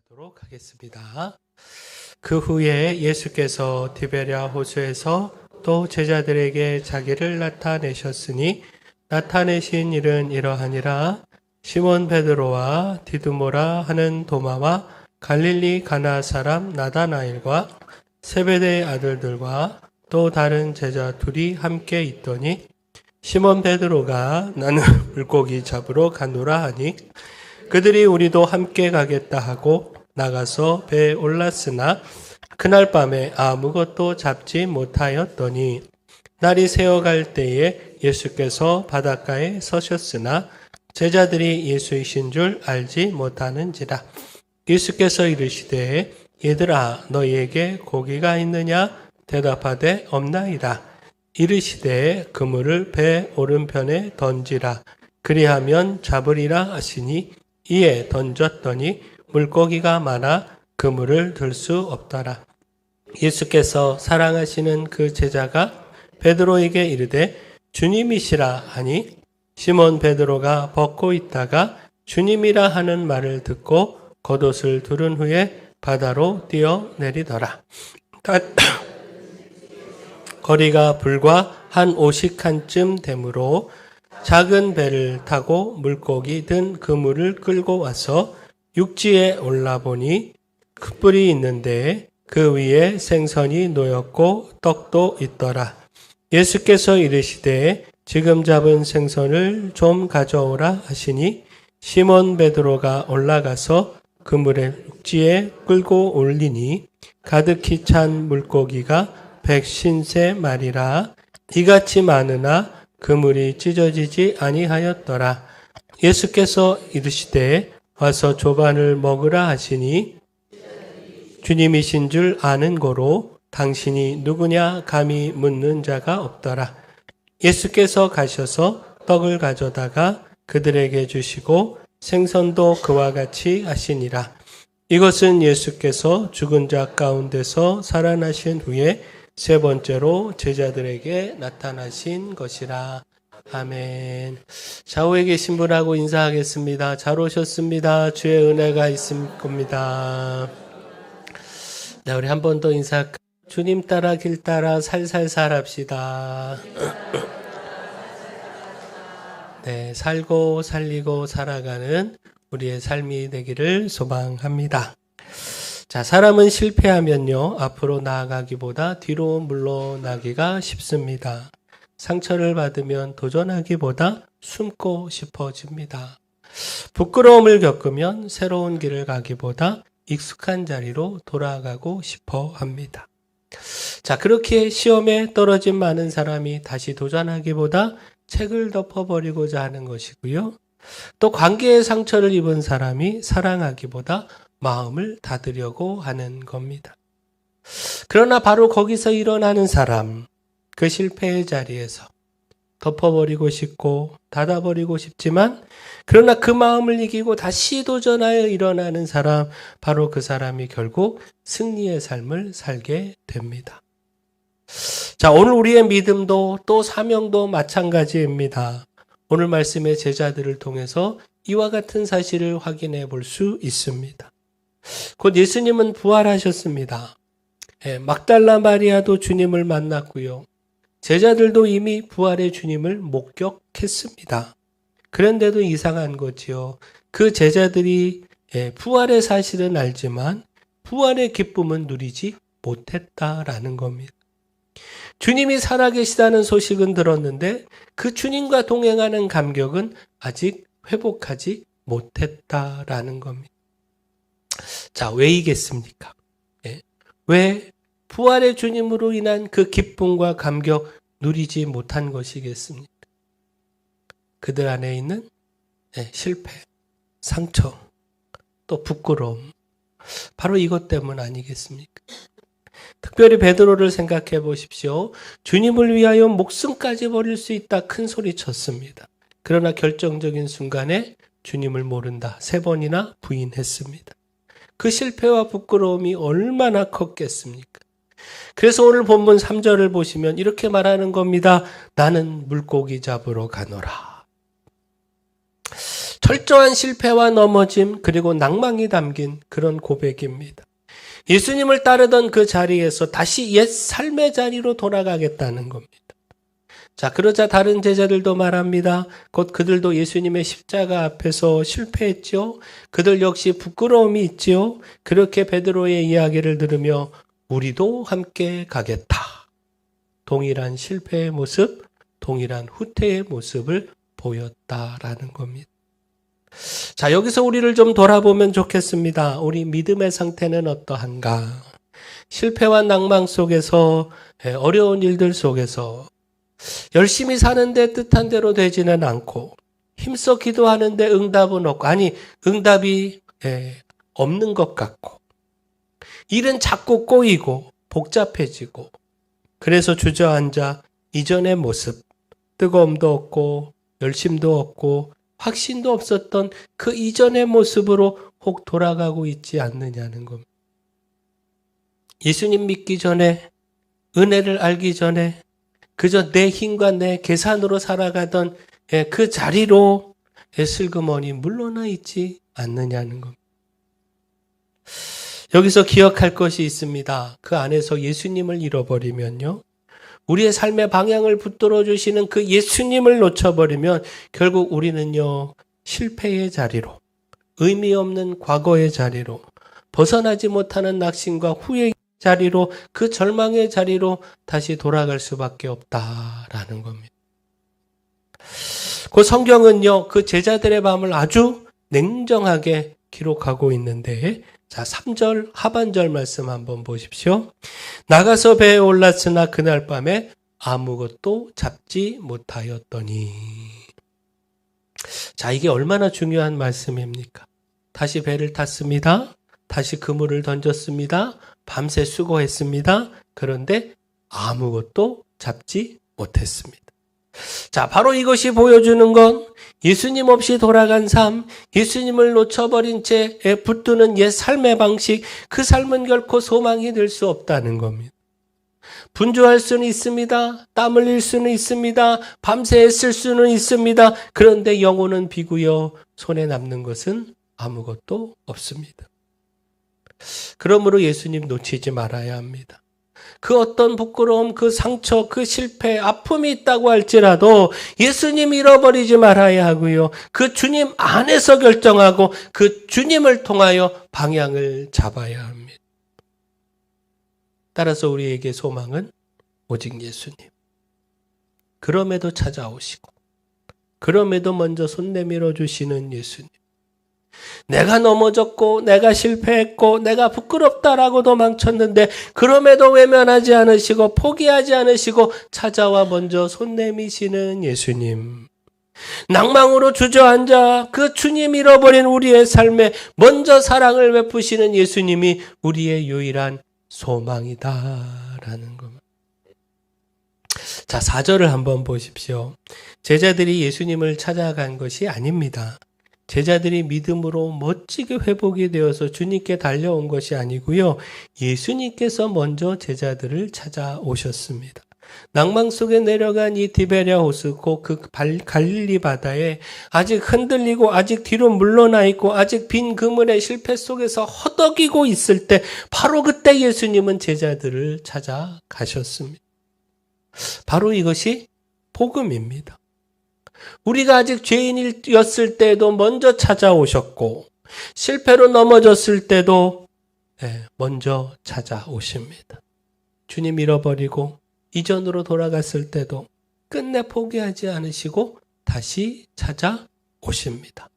하도록 하겠습니다. 그 후에 예수께서 디베랴 호수에서 또 제자들에게 자기를 나타내셨으니 나타내신 일은 이러하니라. 시몬 베드로와 디두모라 하는 도마와 갈릴리 가나 사람 나다나엘과 세베대의 아들들과 또 다른 제자 둘이 함께 있더니 시몬 베드로가 나는 물고기 잡으러 가노라 하니 그들이 우리도 함께 가겠다 하고 나가서 배에 올랐으나 그날 밤에 아무것도 잡지 못하였더니 날이 새어갈 때에 예수께서 바닷가에 서셨으나 제자들이 예수이신 줄 알지 못하는지라. 예수께서 이르시되 얘들아 너희에게 고기가 있느냐 대답하되 없나이다. 이르시되 그물을 배 오른편에 던지라. 그리하면 잡으리라 하시니 이에 던졌더니 물고기가 많아 그물을 들 수 없더라. 예수께서 사랑하시는 그 제자가 베드로에게 이르되 주님이시라 하니 시몬 베드로가 벗고 있다가 주님이라 하는 말을 듣고 겉옷을 두른 후에 바다로 뛰어내리더라. 거리가 불과 한 50칸쯤 되므로 작은 배를 타고 물고기 든 그물을 끌고 와서 육지에 올라보니 숯불이 있는데 그 위에 생선이 놓였고 떡도 있더라. 예수께서 이르시되 지금 잡은 생선을 좀 가져오라 하시니 시몬 베드로가 올라가서 그물을 육지에 끌고 올리니 가득히 찬 물고기가 150마리라. 이같이 많으나 그물이 찢어지지 아니하였더라. 예수께서 이르시되 와서 조반을 먹으라 하시니 주님이신 줄 아는 고로 당신이 누구냐 감히 묻는 자가 없더라. 예수께서 가셔서 떡을 가져다가 그들에게 주시고 생선도 그와 같이 하시니라. 이것은 예수께서 죽은 자 가운데서 살아나신 후에 세 번째로 제자들에게 나타나신 것이라. 아멘. 좌우에 계신 분하고 인사하겠습니다. 잘 오셨습니다. 주의 은혜가 있을 겁니다. 네, 우리 한 번 더 인사할까요? 주님 따라 길 따라 살살살 합시다. 네, 살고 살리고 살아가는 우리의 삶이 되기를 소망합니다. 자, 사람은 실패하면요, 앞으로 나아가기보다 뒤로 물러나기가 쉽습니다. 상처를 받으면 도전하기보다 숨고 싶어집니다. 부끄러움을 겪으면 새로운 길을 가기보다 익숙한 자리로 돌아가고 싶어 합니다. 자, 그렇게 시험에 떨어진 많은 사람이 다시 도전하기보다 책을 덮어버리고자 하는 것이고요. 또 관계의 상처를 입은 사람이 사랑하기보다 마음을 닫으려고 하는 겁니다. 그러나 바로 거기서 일어나는 사람, 그 실패의 자리에서 덮어버리고 싶고 닫아버리고 싶지만 그러나 그 마음을 이기고 다시 도전하여 일어나는 사람, 바로 그 사람이 결국 승리의 삶을 살게 됩니다. 자, 오늘 우리의 믿음도 또 사명도 마찬가지입니다. 오늘 말씀의 제자들을 통해서 이와 같은 사실을 확인해 볼 수 있습니다. 곧 예수님은 부활하셨습니다. 막달라 마리아도 주님을 만났고요. 제자들도 이미 부활의 주님을 목격했습니다. 그런데도 이상한 거지요. 그 제자들이 부활의 사실은 알지만 부활의 기쁨은 누리지 못했다라는 겁니다. 주님이 살아계시다는 소식은 들었는데 그 주님과 동행하는 감격은 아직 회복하지 못했다라는 겁니다. 자, 왜이겠습니까? 왜 부활의 주님으로 인한 그 기쁨과 감격 누리지 못한 것이겠습니까? 그들 안에 있는 실패, 상처, 또 부끄러움, 바로 이것 때문 아니겠습니까? 특별히 베드로를 생각해 보십시오. 주님을 위하여 목숨까지 버릴 수 있다 큰 소리 쳤습니다. 그러나 결정적인 순간에 주님을 모른다 3번이나 부인했습니다. 그 실패와 부끄러움이 얼마나 컸겠습니까? 그래서 오늘 본문 3절을 보시면 이렇게 말하는 겁니다. 나는 물고기 잡으러 가노라. 철저한 실패와 넘어짐 그리고 낭망이 담긴 그런 고백입니다. 예수님을 따르던 그 자리에서 다시 옛 삶의 자리로 돌아가겠다는 겁니다. 자, 그러자 다른 제자들도 말합니다. 곧 그들도 예수님의 십자가 앞에서 실패했죠. 그들 역시 부끄러움이 있지요. 그렇게 베드로의 이야기를 들으며 우리도 함께 가겠다. 동일한 실패의 모습, 동일한 후퇴의 모습을 보였다라는 겁니다. 자, 여기서 우리를 좀 돌아보면 좋겠습니다. 우리 믿음의 상태는 어떠한가? 실패와 낭망 속에서, 어려운 일들 속에서 열심히 사는데 뜻한 대로 되지는 않고 힘써 기도하는데 응답은 없고, 아니 응답이 없는 것 같고, 일은 자꾸 꼬이고 복잡해지고, 그래서 주저앉아 이전의 모습, 뜨거움도 없고 열심도 없고 확신도 없었던 그 이전의 모습으로 혹 돌아가고 있지 않느냐는 겁니다. 예수님 믿기 전에, 은혜를 알기 전에 그저 내 힘과 내 계산으로 살아가던 그 자리로 슬그머니 물러나 있지 않느냐는 겁니다. 여기서 기억할 것이 있습니다. 그 안에서 예수님을 잃어버리면요, 우리의 삶의 방향을 붙들어 주시는 그 예수님을 놓쳐버리면 결국 우리는요, 실패의 자리로, 의미 없는 과거의 자리로, 벗어나지 못하는 낙심과 후회의 자리로, 그 절망의 자리로 다시 돌아갈 수밖에 없다라는 겁니다. 그 성경은요, 그 제자들의 밤을 아주 냉정하게 기록하고 있는데, 자, 3절 하반절 말씀 한번 보십시오. 나가서 배에 올랐으나 그날 밤에 아무것도 잡지 못하였더니. 자, 이게 얼마나 중요한 말씀입니까? 다시 배를 탔습니다. 다시 그물을 던졌습니다. 밤새 수고했습니다. 그런데 아무것도 잡지 못했습니다. 자, 바로 이것이 보여주는 건 예수님 없이 돌아간 삶, 예수님을 놓쳐버린 채 붙드는 옛 삶의 방식, 그 삶은 결코 소망이 될 수 없다는 겁니다. 분주할 수는 있습니다. 땀 흘릴 수는 있습니다. 밤새 애쓸 수는 있습니다. 그런데 영혼은 비고요, 손에 남는 것은 아무것도 없습니다. 그러므로 예수님 놓치지 말아야 합니다. 그 어떤 부끄러움, 그 상처, 그 실패, 아픔이 있다고 할지라도 예수님 잃어버리지 말아야 하고요, 그 주님 안에서 결정하고 그 주님을 통하여 방향을 잡아야 합니다. 따라서 우리에게 소망은 오직 예수님. 그럼에도 찾아오시고, 그럼에도 먼저 손 내밀어 주시는 예수님. 내가 넘어졌고 내가 실패했고 내가 부끄럽다라고 도망쳤는데 그럼에도 외면하지 않으시고 포기하지 않으시고 찾아와 먼저 손 내미시는 예수님. 낭망으로 주저앉아 그 주님 잃어버린 우리의 삶에 먼저 사랑을 베푸시는 예수님이 우리의 유일한 소망이다라는 겁니다. 자, 4절을 한번 보십시오. 제자들이 예수님을 찾아간 것이 아닙니다. 제자들이 믿음으로 멋지게 회복이 되어서 주님께 달려온 것이 아니고요, 예수님께서 먼저 제자들을 찾아오셨습니다. 낭망 속에 내려간 이 디베랴 호수고 그 갈릴리 바다에 아직 흔들리고 아직 뒤로 물러나 있고 아직 빈 그물의 실패 속에서 허덕이고 있을 때, 바로 그때 예수님은 제자들을 찾아가셨습니다. 바로 이것이 복음입니다. 우리가 아직 죄인이었을 때에도 먼저 찾아오셨고, 실패로 넘어졌을 때도 먼저 찾아오십니다. 주님 잃어버리고 이전으로 돌아갔을 때도 끝내 포기하지 않으시고 다시 찾아오십니다.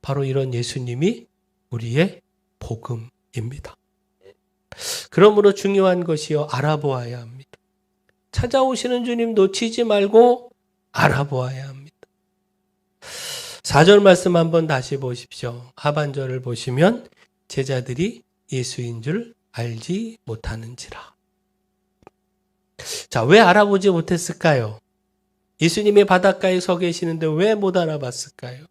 바로 이런 예수님이 우리의 복음입니다. 그러므로 중요한 것이요, 알아보아야 합니다. 찾아오시는 주님 놓치지 말고 알아보아야 합니다. 4절 말씀 한번 다시 보십시오. 하반절을 보시면 제자들이 예수인 줄 알지 못하는지라. 자, 왜 알아보지 못했을까요? 예수님이 바닷가에 서 계시는데 왜 못 알아봤을까요?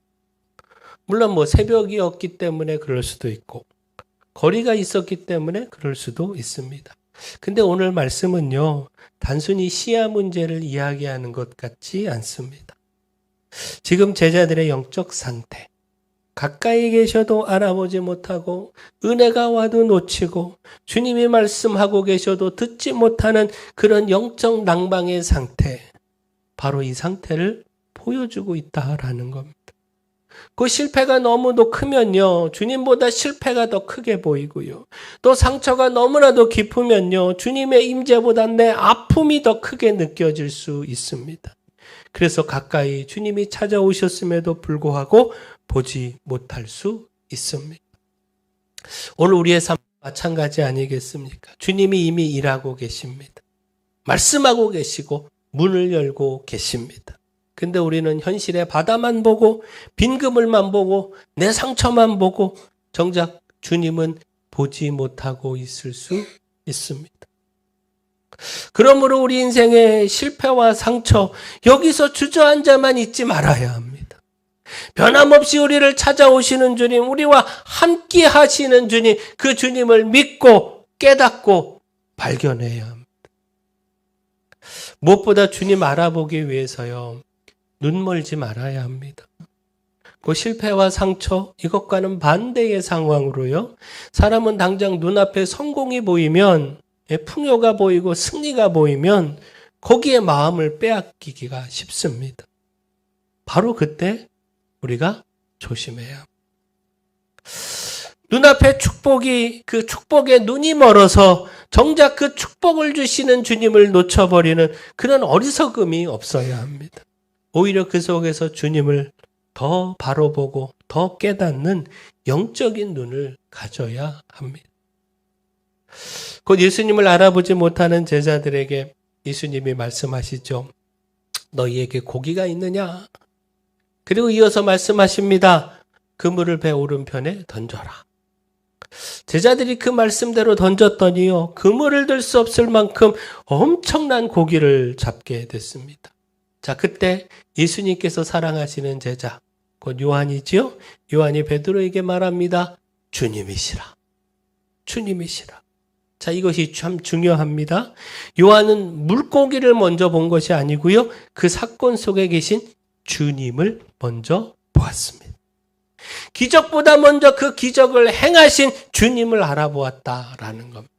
물론 새벽이었기 때문에 그럴 수도 있고, 거리가 있었기 때문에 그럴 수도 있습니다. 근데 오늘 말씀은요, 단순히 시야 문제를 이야기하는 것 같지 않습니다. 지금 제자들의 영적 상태, 가까이 계셔도 알아보지 못하고 은혜가 와도 놓치고 주님이 말씀하고 계셔도 듣지 못하는 그런 영적 낭망의 상태, 바로 이 상태를 보여주고 있다라는 겁니다. 그 실패가 너무도 크면요, 주님보다 실패가 더 크게 보이고요. 또 상처가 너무나도 깊으면요, 주님의 임재보다 내 아픔이 더 크게 느껴질 수 있습니다. 그래서 가까이 주님이 찾아오셨음에도 불구하고 보지 못할 수 있습니다. 오늘 우리의 삶 마찬가지 아니겠습니까? 주님이 이미 일하고 계십니다. 말씀하고 계시고 문을 열고 계십니다. 근데 우리는 현실의 바다만 보고 빈 그물만 보고 내 상처만 보고 정작 주님은 보지 못하고 있을 수 있습니다. 그러므로 우리 인생의 실패와 상처, 여기서 주저앉아만 있지 말아야 합니다. 변함없이 우리를 찾아오시는 주님, 우리와 함께 하시는 주님, 그 주님을 믿고 깨닫고 발견해야 합니다. 무엇보다 주님 알아보기 위해서요, 눈 멀지 말아야 합니다. 그 실패와 상처, 이것과는 반대의 상황으로요, 사람은 당장 눈앞에 성공이 보이면, 풍요가 보이고 승리가 보이면 거기에 마음을 빼앗기기가 쉽습니다. 바로 그때 우리가 조심해야 합니다. 눈앞에 축복이, 그 축복에 눈이 멀어서 정작 그 축복을 주시는 주님을 놓쳐버리는 그런 어리석음이 없어야 합니다. 오히려 그 속에서 주님을 더 바로 보고 더 깨닫는 영적인 눈을 가져야 합니다. 곧 예수님을 알아보지 못하는 제자들에게 예수님이 말씀하시죠. 너희에게 고기가 있느냐? 그리고 이어서 말씀하십니다. 그물을 배 오른편에 던져라. 제자들이 그 말씀대로 던졌더니요, 그물을 들 수 없을 만큼 엄청난 고기를 잡게 됐습니다. 자, 그때 예수님께서 사랑하시는 제자, 곧 요한이지요? 요한이 베드로에게 말합니다. 주님이시라. 주님이시라. 자, 이것이 참 중요합니다. 요한은 물고기를 먼저 본 것이 아니고요, 그 사건 속에 계신 주님을 먼저 보았습니다. 기적보다 먼저 그 기적을 행하신 주님을 알아보았다라는 겁니다.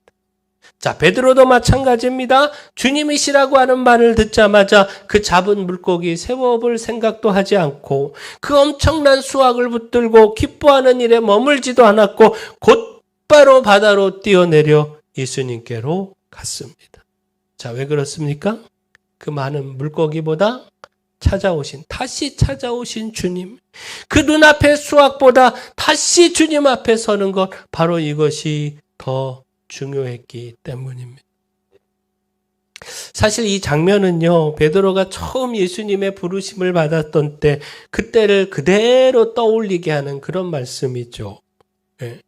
자, 베드로도 마찬가지입니다. 주님이시라고 하는 말을 듣자마자 그 잡은 물고기 세워볼 생각도 하지 않고 그 엄청난 수확을 붙들고 기뻐하는 일에 머물지도 않았고 곧바로 바다로 뛰어내려 예수님께로 갔습니다. 자, 왜 그렇습니까? 그 많은 물고기보다 다시 찾아오신 주님, 그 눈앞의 수확보다 다시 주님 앞에 서는 것, 바로 이것이 더 중요했기 때문입니다. 사실 이 장면은요, 베드로가 처음 예수님의 부르심을 받았던 때, 그때를 그대로 떠올리게 하는 그런 말씀이죠. 네.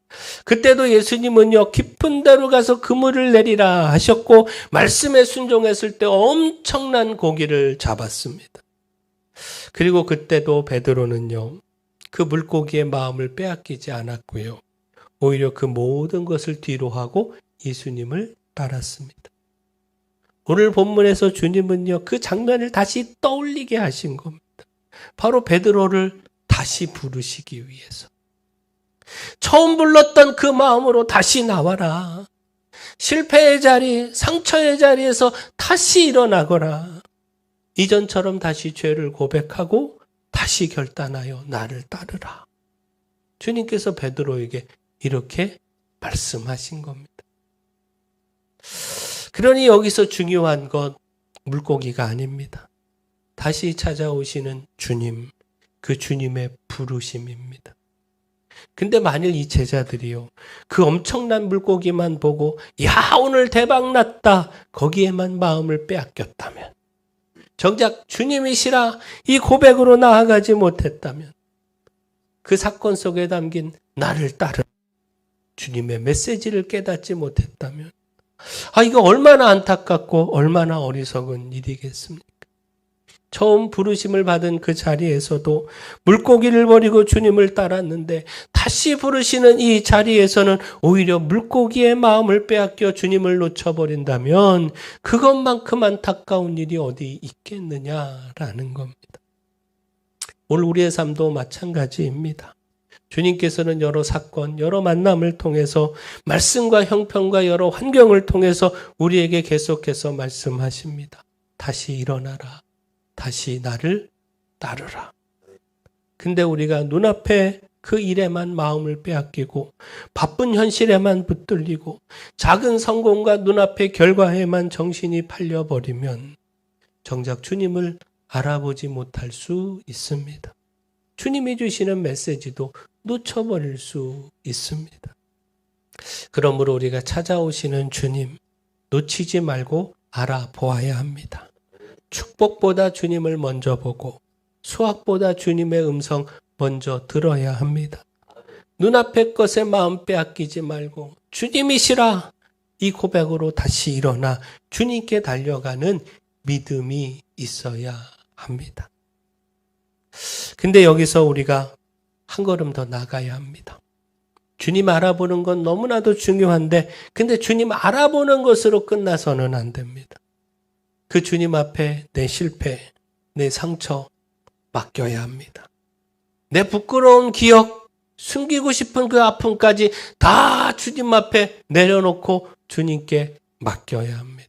그때도 예수님은요, 깊은 데로 가서 그물을 내리라 하셨고, 말씀에 순종했을 때 엄청난 고기를 잡았습니다. 그리고 그때도 베드로는요, 그 물고기의 마음을 빼앗기지 않았고요, 오히려 그 모든 것을 뒤로 하고 예수님을 따랐습니다. 오늘 본문에서 주님은요, 그 장면을 다시 떠올리게 하신 겁니다. 바로 베드로를 다시 부르시기 위해서. 처음 불렀던 그 마음으로 다시 나와라. 실패의 자리, 상처의 자리에서 다시 일어나거라. 이전처럼 다시 죄를 고백하고 다시 결단하여 나를 따르라. 주님께서 베드로에게 이렇게 말씀하신 겁니다. 그러니 여기서 중요한 건 물고기가 아닙니다. 다시 찾아오시는 주님, 그 주님의 부르심입니다. 근데 만일 이 제자들이요, 그 엄청난 물고기만 보고 야, 오늘 대박 났다, 거기에만 마음을 빼앗겼다면, 정작 주님이시라 이 고백으로 나아가지 못했다면, 그 사건 속에 담긴 나를 따르 주님의 메시지를 깨닫지 못했다면, 이거 얼마나 안타깝고 얼마나 어리석은 일이겠습니까? 처음 부르심을 받은 그 자리에서도 물고기를 버리고 주님을 따랐는데, 다시 부르시는 이 자리에서는 오히려 물고기의 마음을 빼앗겨 주님을 놓쳐버린다면 그것만큼 안타까운 일이 어디 있겠느냐라는 겁니다. 오늘 우리의 삶도 마찬가지입니다. 주님께서는 여러 사건, 여러 만남을 통해서 말씀과 형편과 여러 환경을 통해서 우리에게 계속해서 말씀하십니다. 다시 일어나라. 다시 나를 따르라. 근데 우리가 눈앞에 그 일에만 마음을 빼앗기고 바쁜 현실에만 붙들리고 작은 성공과 눈앞의 결과에만 정신이 팔려버리면 정작 주님을 알아보지 못할 수 있습니다. 주님이 주시는 메시지도 놓쳐버릴 수 있습니다. 그러므로 우리가 찾아오시는 주님 놓치지 말고 알아보아야 합니다. 축복보다 주님을 먼저 보고 수확보다 주님의 음성 먼저 들어야 합니다. 눈앞의 것에 마음 빼앗기지 말고 주님이시라 이 고백으로 다시 일어나 주님께 달려가는 믿음이 있어야 합니다. 근데 여기서 우리가 한 걸음 더 나가야 합니다. 주님 알아보는 건 너무나도 중요한데 근데 주님 알아보는 것으로 끝나서는 안 됩니다. 그 주님 앞에 내 실패, 내 상처 맡겨야 합니다. 내 부끄러운 기억, 숨기고 싶은 그 아픔까지 다 주님 앞에 내려놓고 주님께 맡겨야 합니다.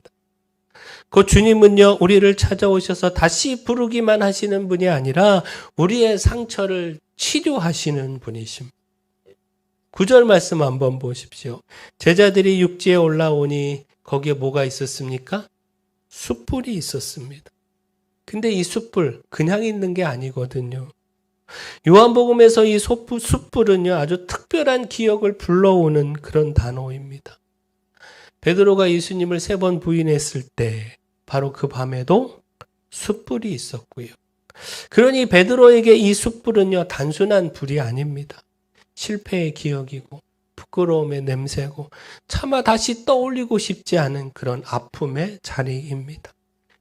그 주님은요, 우리를 찾아오셔서 다시 부르기만 하시는 분이 아니라 우리의 상처를 치료하시는 분이십니다. 9절 말씀 한번 보십시오. 제자들이 육지에 올라오니 거기에 뭐가 있었습니까? 숯불이 있었습니다. 근데 이 숯불 그냥 있는 게 아니거든요. 요한복음에서 이 숯불은요, 아주 특별한 기억을 불러오는 그런 단어입니다. 베드로가 예수님을 3번 부인했을 때 바로 그 밤에도 숯불이 있었고요. 그러니 베드로에게 이 숯불은요, 단순한 불이 아닙니다. 실패의 기억이고 부끄러움의 냄새고 차마 다시 떠올리고 싶지 않은 그런 아픔의 자리입니다.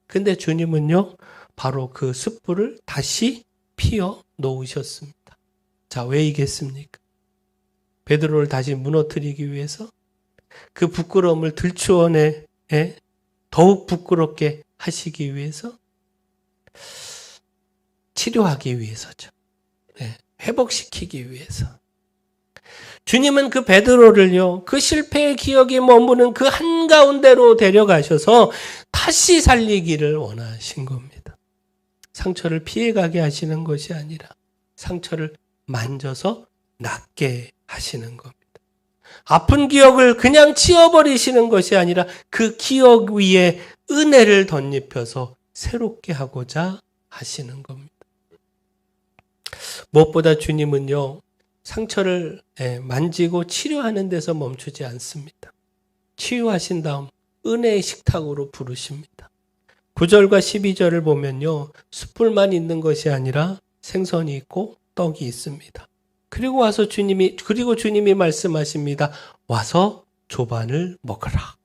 근데 주님은요, 바로 그 숯불을 다시 피워 놓으셨습니다. 자, 왜이겠습니까? 베드로를 다시 무너뜨리기 위해서? 그 부끄러움을 들추어내 더욱 부끄럽게 하시기 위해서? 치료하기 위해서죠. 회복시키기 위해서. 주님은 그 베드로를요, 그 실패의 기억이 머무는 그 한가운데로 데려가셔서 다시 살리기를 원하신 겁니다. 상처를 피해가게 하시는 것이 아니라 상처를 만져서 낫게 하시는 겁니다. 아픈 기억을 그냥 치워버리시는 것이 아니라 그 기억 위에 은혜를 덧입혀서 새롭게 하고자 하시는 겁니다. 무엇보다 주님은요, 상처를 만지고 치료하는 데서 멈추지 않습니다. 치유하신 다음 은혜의 식탁으로 부르십니다. 9절과 12절을 보면요, 숯불만 있는 것이 아니라 생선이 있고 떡이 있습니다. 그리고 주님이 말씀하십니다. 와서 조반을 먹으라.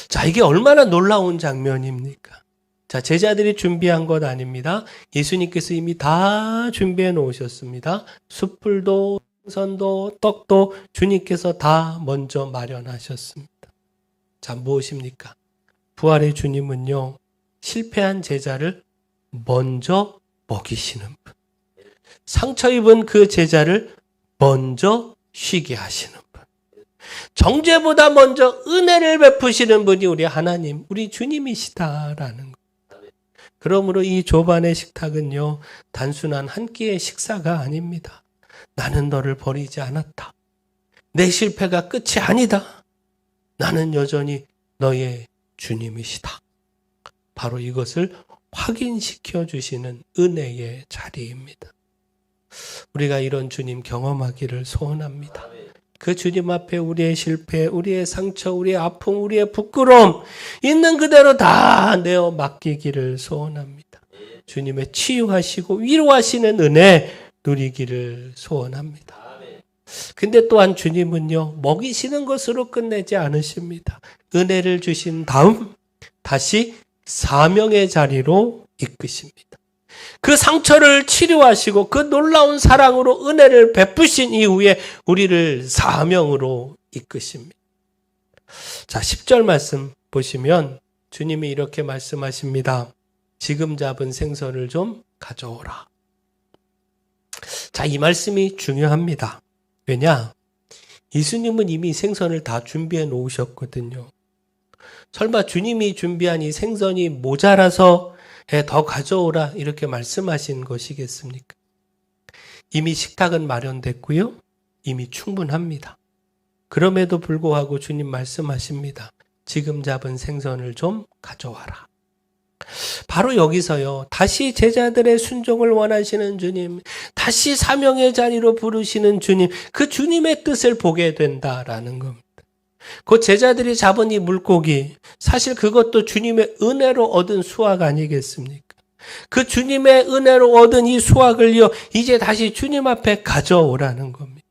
자, 이게 얼마나 놀라운 장면입니까? 자, 제자들이 준비한 것 아닙니다. 예수님께서 이미 다 준비해 놓으셨습니다. 숯불도 생선도 떡도 주님께서 다 먼저 마련하셨습니다. 자, 무엇입니까? 부활의 주님은요, 실패한 제자를 먼저 먹이시는 분. 상처 입은 그 제자를 먼저 쉬게 하시는 분. 정죄보다 먼저 은혜를 베푸시는 분이 우리 하나님, 우리 주님이시다라는 것. 그러므로 이 조반의 식탁은요, 단순한 한 끼의 식사가 아닙니다. 나는 너를 버리지 않았다. 내 실패가 끝이 아니다. 나는 여전히 너의 주님이시다. 바로 이것을 확인시켜 주시는 은혜의 자리입니다. 우리가 이런 주님 경험하기를 소원합니다. 그 주님 앞에 우리의 실패, 우리의 상처, 우리의 아픔, 우리의 부끄러움 있는 그대로 다 내어 맡기기를 소원합니다. 주님의 치유하시고 위로하시는 은혜 누리기를 소원합니다. 근데 또한 주님은요, 먹이시는 것으로 끝내지 않으십니다. 은혜를 주신 다음 다시 사명의 자리로 이끄십니다. 그 상처를 치료하시고 그 놀라운 사랑으로 은혜를 베푸신 이후에 우리를 사명으로 이끄십니다. 자, 10절 말씀 보시면 주님이 이렇게 말씀하십니다. 지금 잡은 생선을 좀 가져오라. 자, 이 말씀이 중요합니다. 왜냐? 예수님은 이미 생선을 다 준비해 놓으셨거든요. 설마 주님이 준비한 이 생선이 모자라서 더 가져오라 이렇게 말씀하신 것이겠습니까? 이미 식탁은 마련됐고요. 이미 충분합니다. 그럼에도 불구하고 주님 말씀하십니다. 지금 잡은 생선을 좀 가져와라. 바로 여기서요. 다시 제자들의 순종을 원하시는 주님, 다시 사명의 자리로 부르시는 주님, 그 주님의 뜻을 보게 된다라는 겁니다. 그 제자들이 잡은 이 물고기, 사실 그것도 주님의 은혜로 얻은 수확 아니겠습니까? 그 주님의 은혜로 얻은 이 수확을요, 이제 다시 주님 앞에 가져오라는 겁니다.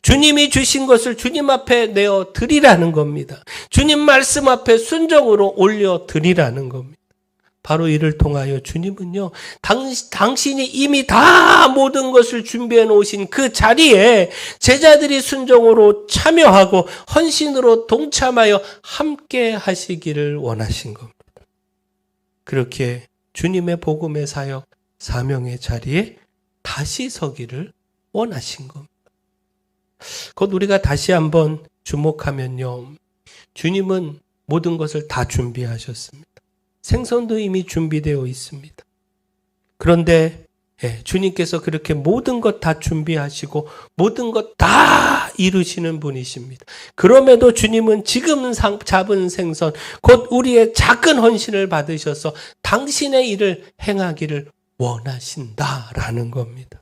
주님이 주신 것을 주님 앞에 내어 드리라는 겁니다. 주님 말씀 앞에 순종으로 올려 드리라는 겁니다. 바로 이를 통하여 주님은요, 당신이 이미 다 모든 것을 준비해 놓으신 그 자리에 제자들이 순종으로 참여하고 헌신으로 동참하여 함께 하시기를 원하신 겁니다. 그렇게 주님의 복음의 사역, 사명의 자리에 다시 서기를 원하신 겁니다. 곧 우리가 다시 한번 주목하면요, 주님은 모든 것을 다 준비하셨습니다. 생선도 이미 준비되어 있습니다. 그런데 주님께서 그렇게 모든 것 다 준비하시고 모든 것 다 이루시는 분이십니다. 그럼에도 주님은 지금 잡은 생선, 곧 우리의 작은 헌신을 받으셔서 당신의 일을 행하기를 원하신다라는 겁니다.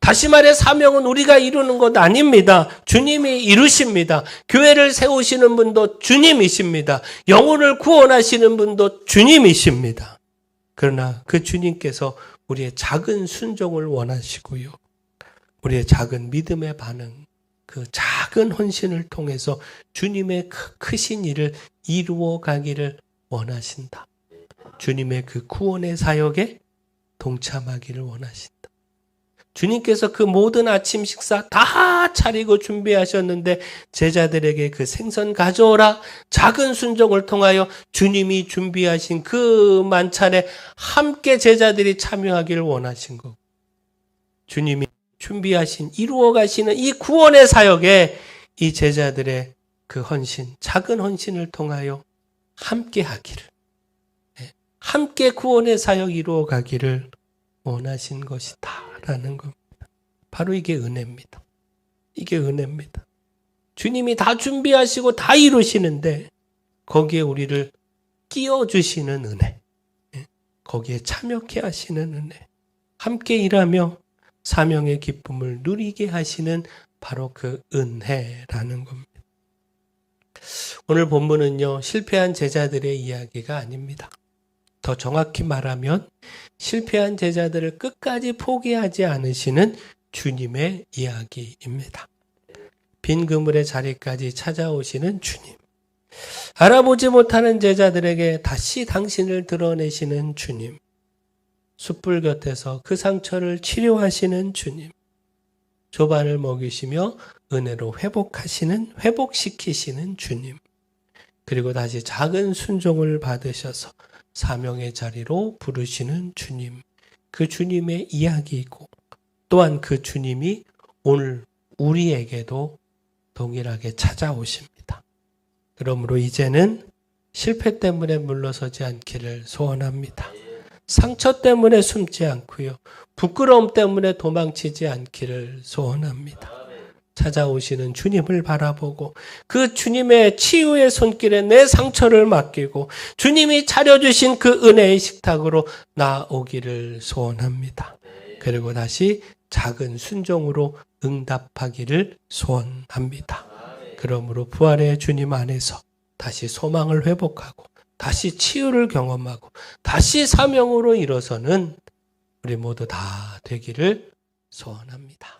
다시 말해 사명은 우리가 이루는 것 아닙니다. 주님이 이루십니다. 교회를 세우시는 분도 주님이십니다. 영혼을 구원하시는 분도 주님이십니다. 그러나 그 주님께서 우리의 작은 순종을 원하시고요. 우리의 작은 믿음의 반응, 그 작은 헌신을 통해서 주님의 크신 일을 이루어 가기를 원하신다. 주님의 그 구원의 사역에 동참하기를 원하신다. 주님께서 그 모든 아침 식사 다 차리고 준비하셨는데 제자들에게 그 생선 가져오라 작은 순종을 통하여 주님이 준비하신 그 만찬에 함께 제자들이 참여하기를 원하신 거고, 주님이 준비하신 이루어 가시는 이 구원의 사역에 이 제자들의 그 헌신, 작은 헌신을 통하여 함께 하기를, 함께 구원의 사역 이루어 가기를 원하신 것이다 라는 겁니다. 바로 이게 은혜입니다. 이게 은혜입니다. 주님이 다 준비하시고 다 이루시는데 거기에 우리를 끼워주시는 은혜, 거기에 참여케 하시는 은혜, 함께 일하며 사명의 기쁨을 누리게 하시는 바로 그 은혜라는 겁니다. 오늘 본문은요, 실패한 제자들의 이야기가 아닙니다. 더 정확히 말하면 실패한 제자들을 끝까지 포기하지 않으시는 주님의 이야기입니다. 빈 그물의 자리까지 찾아오시는 주님, 알아보지 못하는 제자들에게 다시 당신을 드러내시는 주님, 숯불 곁에서 그 상처를 치료하시는 주님, 조반을 먹이시며 은혜로 회복시키시는 주님, 그리고 다시 작은 순종을 받으셔서 사명의 자리로 부르시는 주님, 그 주님의 이야기이고 또한 그 주님이 오늘 우리에게도 동일하게 찾아오십니다. 그러므로 이제는 실패 때문에 물러서지 않기를 소원합니다. 상처 때문에 숨지 않고요, 부끄러움 때문에 도망치지 않기를 소원합니다. 찾아오시는 주님을 바라보고 그 주님의 치유의 손길에 내 상처를 맡기고 주님이 차려주신 그 은혜의 식탁으로 나오기를 소원합니다. 그리고 다시 작은 순종으로 응답하기를 소원합니다. 그러므로 부활의 주님 안에서 다시 소망을 회복하고 다시 치유를 경험하고 다시 사명으로 일어서는 우리 모두 다 되기를 소원합니다.